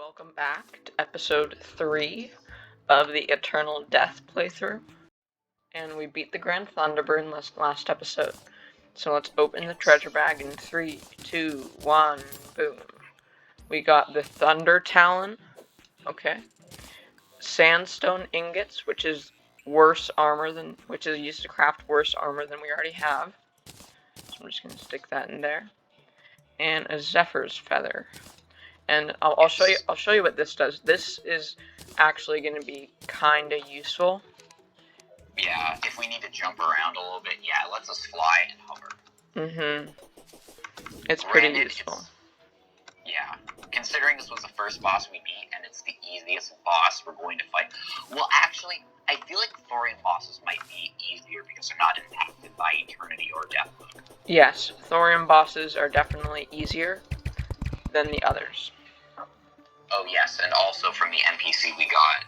welcome back to episode 3 of the Eternal Death playthrough. And we beat the Grand Thunderbird in last episode. So let's open the treasure bag in 3, 2, 1, boom. We got the Thunder Talon, okay. Sandstone ingots, which is used to craft worse armor than we already have. So I'm just gonna stick that in there. And a Zephyr's feather. And I'll show you what this does. This is actually going to be kind of useful. Yeah, if we need to jump around a little bit, yeah, it lets us fly and hover. It's pretty useful. Yeah, considering this was the first boss we beat, and it's the easiest boss we're going to fight. Well, actually, I feel like Thorium bosses might be easier because they're not impacted by Eternity or Death Mode. Yes, Thorium bosses are definitely easier than the others. Oh yes, and also from the NPC we got,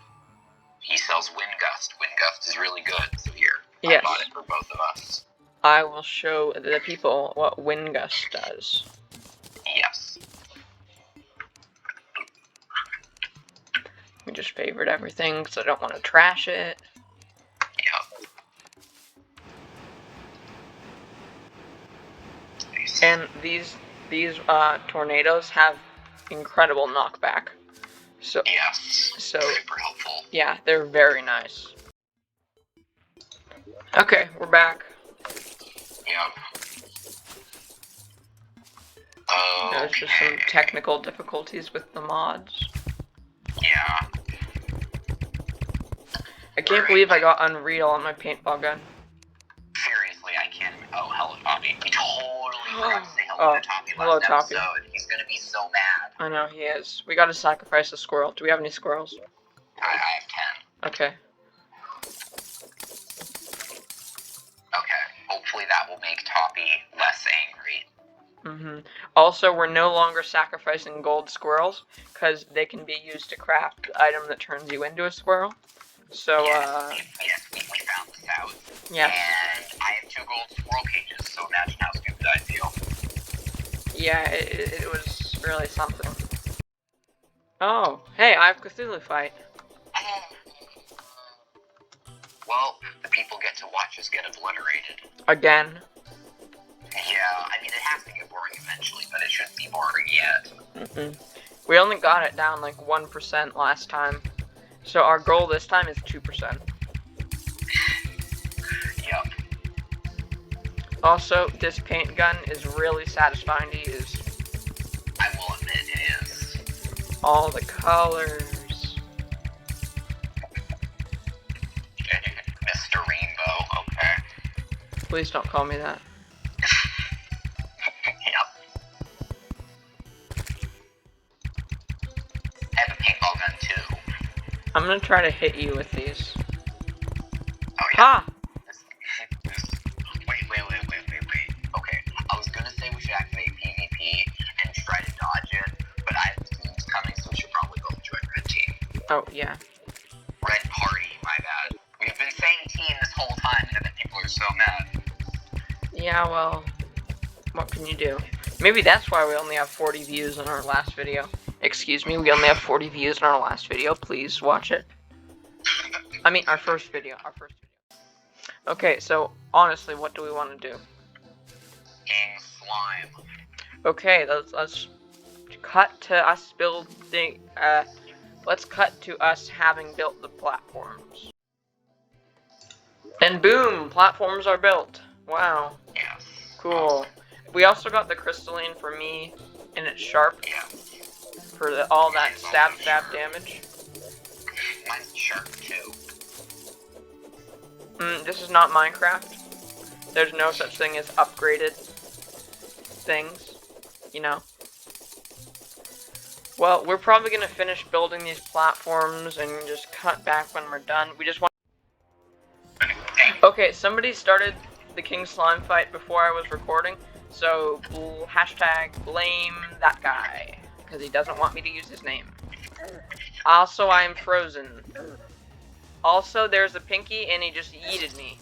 he sells Windgust. Windgust is really good, so here, yes. I bought it for both of us. I will show the people what Windgust does. Yes. We just favored everything because I don't want to trash it. Yep. And these tornadoes have incredible knockback. So yes, super helpful. Yeah, they're very nice. Okay, we're back. Yep. There's just some technical difficulties with the mods. Yeah. I can't believe I got Unreal on my paintball gun. Seriously, I can't. Oh, hello, Toppy. He totally forgot to say hello to Toppy last episode. He's gonna be so mad. I know, he is. We gotta sacrifice a squirrel. Do we have any squirrels? I have 10. Okay. Okay, hopefully that will make Toppy less angry. Also, we're no longer sacrificing gold squirrels, because they can be used to craft the item that turns you into a squirrel. So, yes, we found this out. Yeah. And I have 2 gold squirrel cages, so imagine how stupid I feel. Yeah, it was really something. Oh, hey, I have Cthulhu fight. Well, the people get to watch us get obliterated. Again. Yeah, I mean, it has to get boring eventually, but it shouldn't be boring yet. We only got it down like 1% last time. So our goal this time is 2%. Yep. Also, this paint gun is really satisfying to use. I will admit it is. All the colors. Mr. Rainbow, okay. Please don't call me that. Yep. I have a paintball gun too. I'm gonna try to hit you with these. Oh, yeah. Ha! Wait. Okay, I was gonna say we should activate PvP and try to dodge it, but I have teams coming, so we should probably both join Red Team. Oh, yeah. Red Party, my bad. We've been saying team this whole time, and then people are so mad. Yeah, well, what can you do? Maybe that's why we only have 40 views on our last video. Excuse me, we only have 40 views on our last video. Please watch it. I mean, our first video. Okay, so, honestly, what do we want to do? King Slime. Okay, let's cut to us building, let's cut to us having built the platforms. And boom, platforms are built. Wow. Yes. Cool. We also got the crystalline for me, and it's sharp. Yeah. For all that stab damage. Mine's sharp too. This is not Minecraft. There's no such thing as upgraded things, you know. Well, we're probably gonna finish building these platforms and just cut back when we're done. We just want. Okay, somebody started the King Slime fight before I was recording, so hashtag blame that guy. Because he doesn't want me to use his name. Also, I am frozen. Also, there's a Pinky, and he just yeeted me.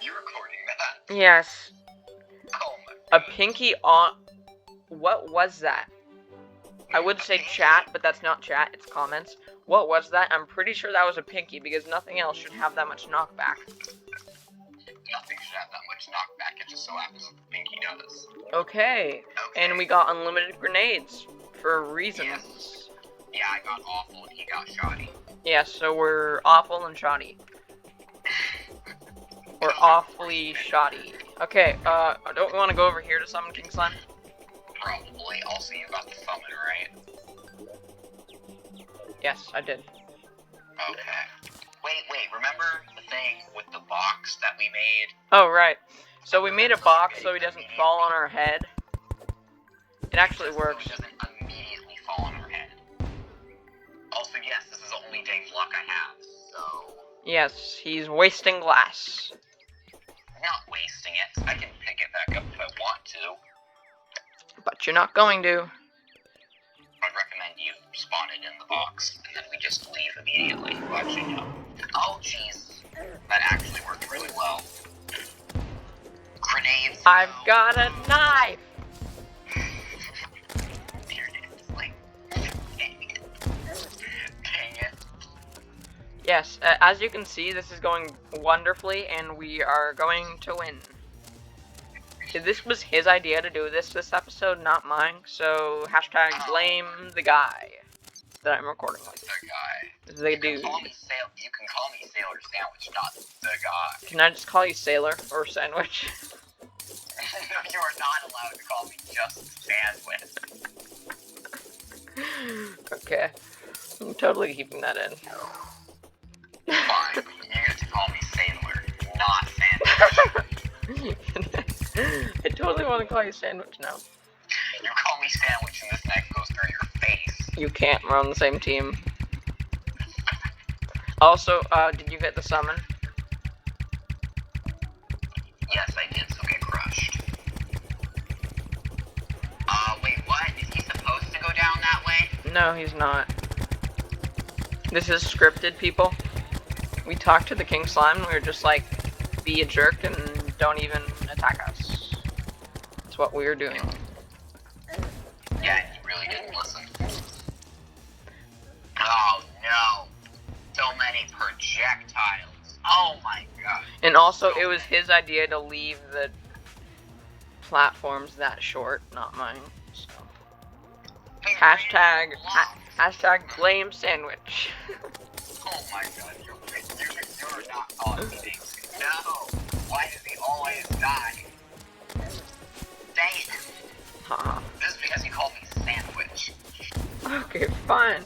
You recording that? Yes. Oh my God. A Pinky on what was that? I would say chat, but that's not chat, it's comments. What was that? I'm pretty sure that was a pinky, because nothing else should have that much knockback. Nothing should have that much knockback, it just so happens that the pinky does. Okay, and we got unlimited grenades, for reasons. Yes. Yeah, I got awful and he got shoddy. Yeah, so we're awful and shoddy. We're awfully shoddy. Okay, don't we want to go over here to summon King Slime? Probably. Also, you got the summon, right? Yes, I did. Okay. Wait, remember the thing with the box that we made? Oh, right. So we made a box so he doesn't fall on our head. It actually works. So he doesn't immediately fall on our head. Also, yes, this is the only dang luck I have, so... Yes, he's wasting glass. I'm not wasting it. I can pick it back up if I want to. But you're not going to. I'd recommend you spawn it in the box, and then we just leave immediately. Well, actually, no. Oh, jeez. That actually worked really well. Grenades. I've got a knife! Dear it. Like, dang it. Dang it. Yes, as you can see, this is going wonderfully, and we are going to win. This was his idea to do this episode, not mine, so hashtag blame the guy that I'm recording with. The guy. The You dude. can call me Sailor Sandwich, not the guy. Can I just call you Sailor or Sandwich? You are not allowed to call me just Sandwich. Okay, I'm totally keeping that in. Fine, you get to call me Sailor, not Sandwich. I totally want to call you Sandwich now. You call me Sandwich and this knife goes through your face. You can't, we're on the same team. Also, did you get the summon? Yes, I did, so get crushed. Wait, what? Is he supposed to go down that way? No, he's not. This is scripted, people. We talked to the King Slime, and we were just like, be a jerk and don't even attack us. That's what we were doing. Yeah, he really didn't listen. Oh, no. So many projectiles. Oh my god. And also, it was his idea to leave the platforms that short, not mine. So. Hashtag blame Sandwich. Oh my god, you're not calling me names. No! Why does he always die? Dang it! Haha. This is because you called me Sandwich. Okay, fine.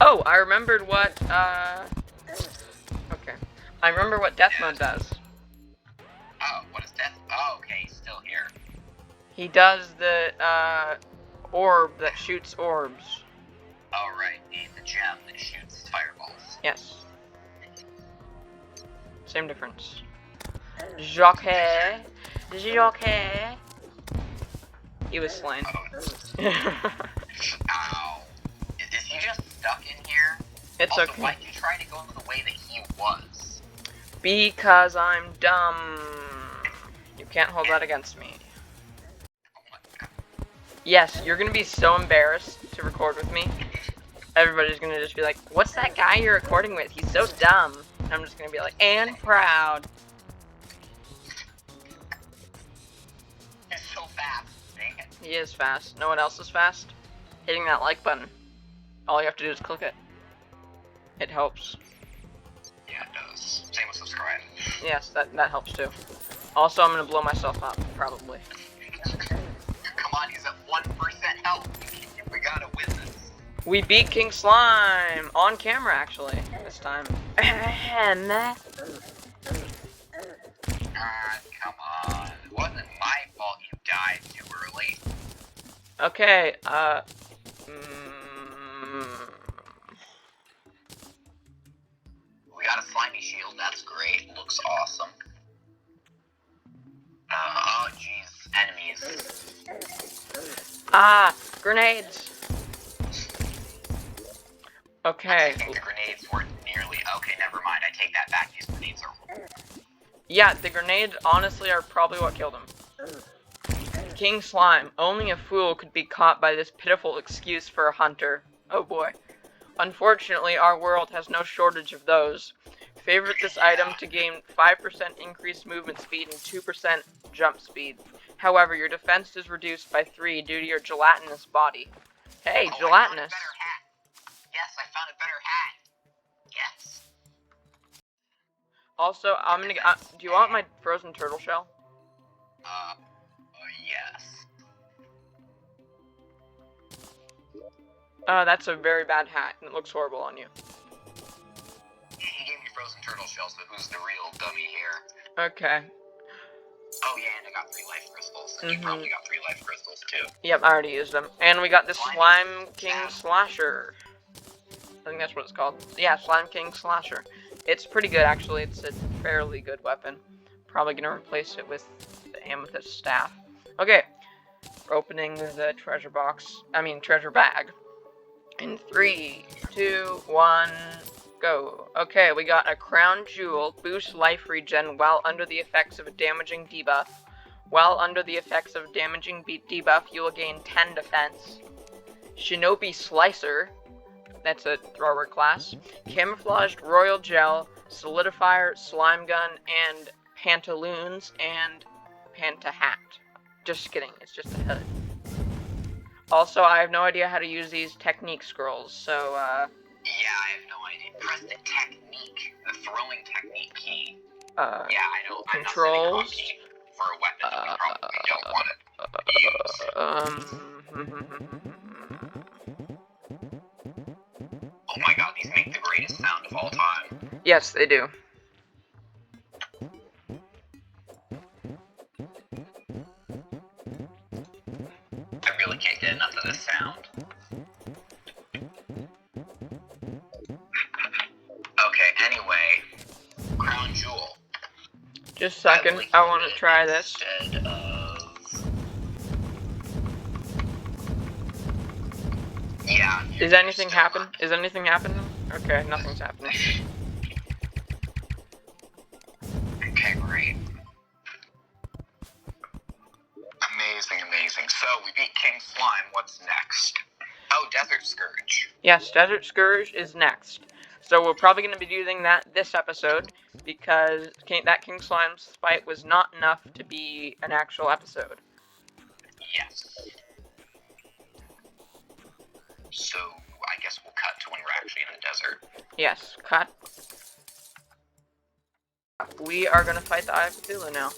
Oh, I remembered what, okay. I remember what death mode does. Oh, what is death? Oh, okay, he's still here. He does the, orb that shoots orbs. Oh, right, the gem that shoots fireballs. Yes. Same difference. Jockey. He was slain. Oh. Ow. Is he just stuck in here? It's also, okay. why'd you try to go the way that he was? Because I'm dumb. You can't hold that against me. Oh my god. Yes, you're gonna be so embarrassed to record with me. Everybody's gonna just be like, what's that guy you're recording with? He's so dumb. And I'm just gonna be like, and proud. He's so fast. Dang it. He is fast. No one else is fast. Hitting that like button. All you have to do is click it. It helps. Yeah, it does. Same with subscribe. Yes, that helps too. Also, I'm gonna blow myself up, probably. Come on, he's at 1% health. We gotta win this. We beat King Slime! On camera, actually, this time. Come on. It wasn't my fault you died too early. Okay, We got a slimy shield, that's great. Looks awesome. Oh jeez, enemies. grenades! I Okay, think the grenades weren't nearly... Okay, never mind, I take that back. These grenades are Yeah, the grenades honestly are probably what killed him. King Slime. Only a fool could be caught by this pitiful excuse for a hunter. Oh boy. Unfortunately, our world has no shortage of those. Favorite this item to gain 5% increased movement speed and 2% jump speed. However, your defense is reduced by 3 due to your gelatinous body. Hey, Oh, gelatinous. I found a better hat. Yes, I found a better hat. Yes. Also, I'm gonna. Do you want my frozen turtle shell? Yes. That's a very bad hat, and it looks horrible on you. He gave me frozen turtle shell, so who's the real dummy here? Okay. Oh yeah, and I got 3 life crystals, and you probably got 3 life crystals too. Yep, I already used them. And we got the Slime King Slasher. I think that's what it's called. Yeah, Slime King Slasher. It's pretty good, actually. It's a fairly good weapon. Probably gonna replace it with the amethyst staff. Okay, we're opening the treasure bag. In 3, 2, 1, go. Okay, we got a crown jewel. Boost life regen while under the effects of a damaging debuff. While under the effects of damaging debuff, you will gain 10 defense. Shinobi Slicer. That's a thrower class. Camouflaged Royal Gel, Solidifier, Slime Gun, and Pantaloons, and Panta Hat. Just kidding, it's just a hood. Also, I have no idea how to use these technique scrolls, so, Yeah, I have no idea. Press the technique, the throwing technique key. Yeah, I know. Controls. For a weapon that we probably don't want to use. Oh my god, these make the greatest sound of all time. Yes, they do. I really can't get enough of this sound. Okay, anyway. Crown Jewel. Just a second, I want to try this. Instead of... Yeah. Is anything happen? Is anything happening? Okay, nothing's happening. Okay, great. Amazing, amazing. So, we beat King Slime. What's next? Oh, Desert Scourge. Yes, Desert Scourge is next. So we're probably going to be using that this episode, because that King Slime's fight was not enough to be an actual episode. Yes. So, I guess we'll cut to when we're actually in the desert. Yes, cut. We are going to fight the Eye of Cthulhu now.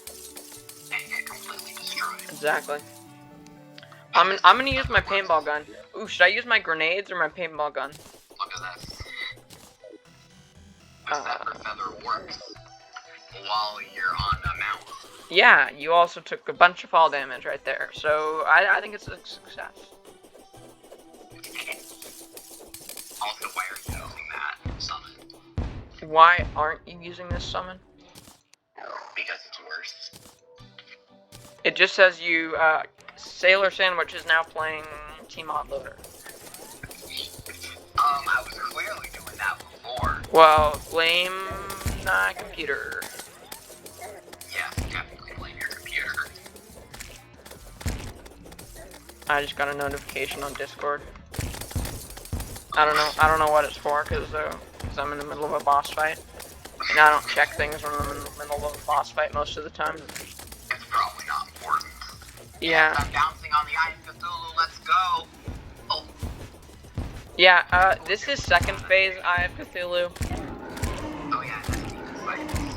And get completely destroyed. Exactly. I'm going to use my paintball gun. Ooh, should I use my grenades or my paintball gun? Look at this. The Separate Feather works while you're on a mountain. Yeah, you also took a bunch of fall damage right there, so I think it's a success. Also, why are you using that summon? Why aren't you using this summon? Because it's worse. It just says you, Sailor Sandwich is now playing T-Mod Loader. I was clearly doing that before. Well, blame my computer. Yes, definitely blame your computer. I just got a notification on Discord. I don't know what it's for, cause I'm in the middle of a boss fight. And I don't check things when I'm in the middle of a boss fight most of the time. It's probably not important. Yeah. Yes, I'm bouncing on the Eye of Cthulhu, let's go! Oh. Yeah, this is second phase Eye of Cthulhu. Oh yeah, that's exciting.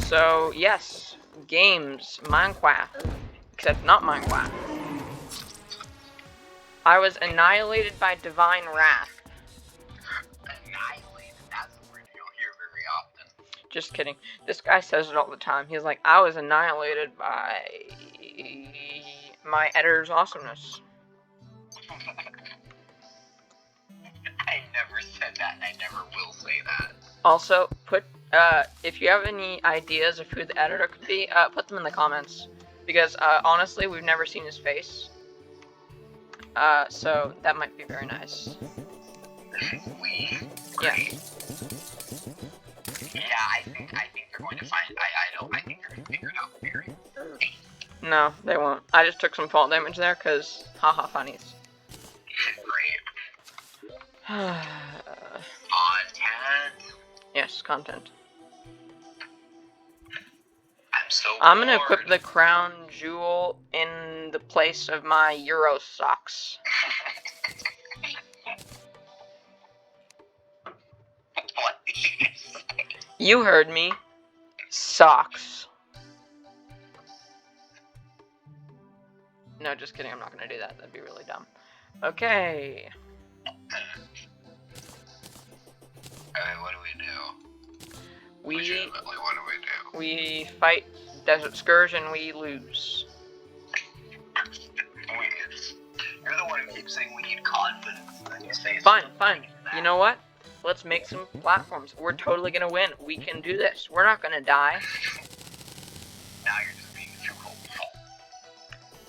So, yes, games, Minecraft. Except not Minecraft. I was annihilated by divine wrath. Annihilated, that's a word you don't hear very often. Just kidding. This guy says it all the time. He's like, I was annihilated by my editor's awesomeness. I never said that, and I never will say that. Also, if you have any ideas of who the editor could be, put them in the comments. Because, honestly, we've never seen his face. So that might be very nice. Great. Yeah. Yeah, I think they're going to find. I No, they won't. I just took some fall damage there, cause haha funnies. Great. Content. Yes, content. I'm so I'm gonna bored. equip the crown jewel in the place of my Euro socks. What did you say? You heard me. Socks. No, just kidding. I'm not gonna do that. That'd be really dumb. Okay. Okay, what do we do? We Legitimately, what do we do? we fight Desert Scourge and we lose. You're the one who keeps saying we need confidence, and then you say Fine, fine. You know what? Let's make some platforms. We're totally gonna win. We can do this. We're not gonna die. Now you're just being too hopeful.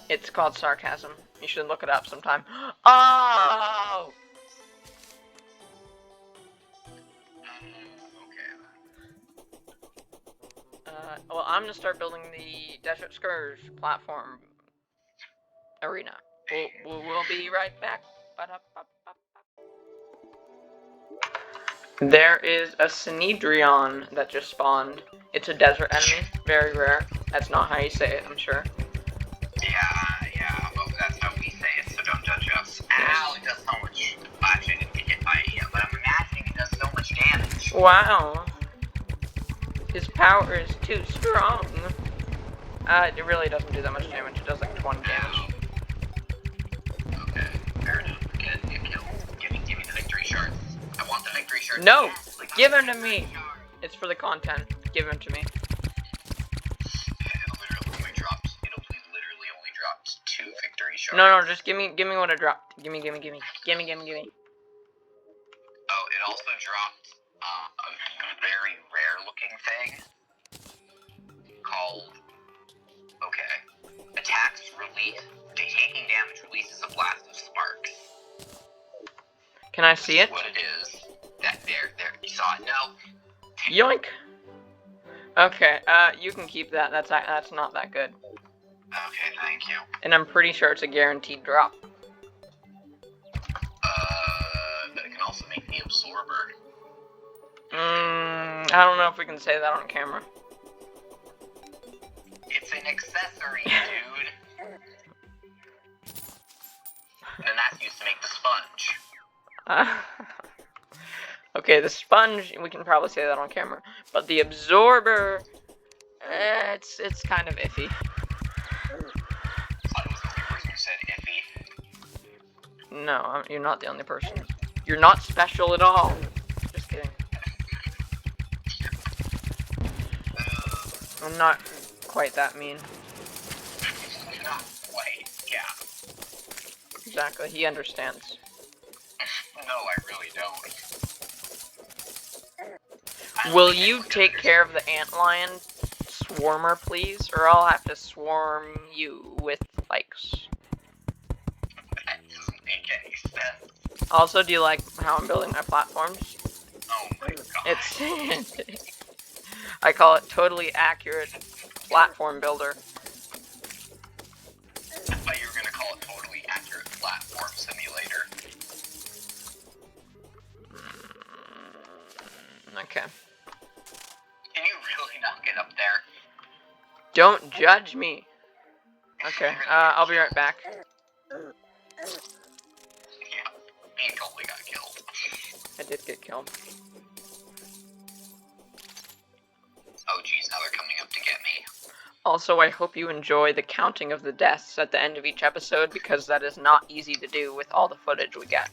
It's called sarcasm. You should look it up sometime. Oh! Well, I'm gonna start building the Desert Scourge platform arena. We'll be right back. There is a Synedrion that just spawned. It's a desert enemy, very rare. That's not how you say it, I'm sure. Yeah, well, that's how we say it, so don't judge us. Ow, it does so much. Actually, I didn't get hit by it yet, but I'm imagining it does so much damage. Wow. His power is too strong. It really doesn't do that much damage. It does like 20 damage. Okay, fair enough. Get killed. Give me the victory shards. I want the victory shards. No! Yes, like, Give him to me! It's for the content. Give him to me. It'll literally only drop 2 victory shards. No, just give me what it dropped. Gimme. Oh, it also dropped a very rare looking thing called attacks release. Taking damage releases a blast of sparks. Can I see it? What it is? That there. You saw it? No. Yoink! Okay, you can keep that. That's not that good. Okay, thank you. And I'm pretty sure it's a guaranteed drop. But it can also make the absorber. I don't know if we can say that on camera. It's an accessory, dude. And that's used to make the sponge. Okay, the sponge, we can probably say that on camera. But the absorber, it's kind of iffy. I thought it was the only person who said iffy. No, you're not the only person. You're not special at all. Just kidding. I'm not quite that mean. Not quite, yeah. Exactly, he understands. No, I really don't. Will you take care of the antlion swarmer, please? Or I'll have to swarm you with likes. That doesn't make any sense. Also, do you like how I'm building my platforms? Oh my god. It's... I call it totally accurate platform builder. I thought you were gonna call it totally accurate platform simulator. Okay. Can you really not get up there? Don't judge me. Okay, I'll be right back. Yeah, you totally got killed. I did get killed. Oh geez, now they're coming up to get me. Also, I hope you enjoy the counting of the deaths at the end of each episode, because that is not easy to do with all the footage we get.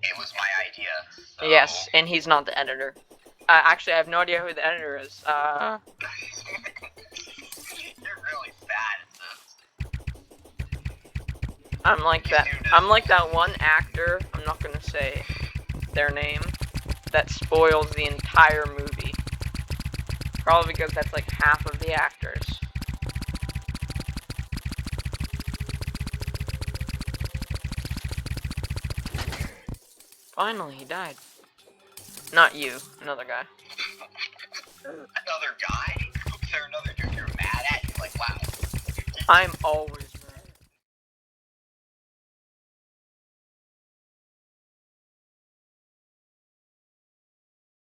It was my idea, so... Yes, and he's not the editor. Actually, I have no idea who the editor is. You're really bad at this. I'm like that one actor, I'm not gonna say their name, that spoils the entire movie. Probably because that's like half of the actors. Finally, he died. Not you, another guy. Another guy? Is there another dude you're mad at? You're like, wow, I'm always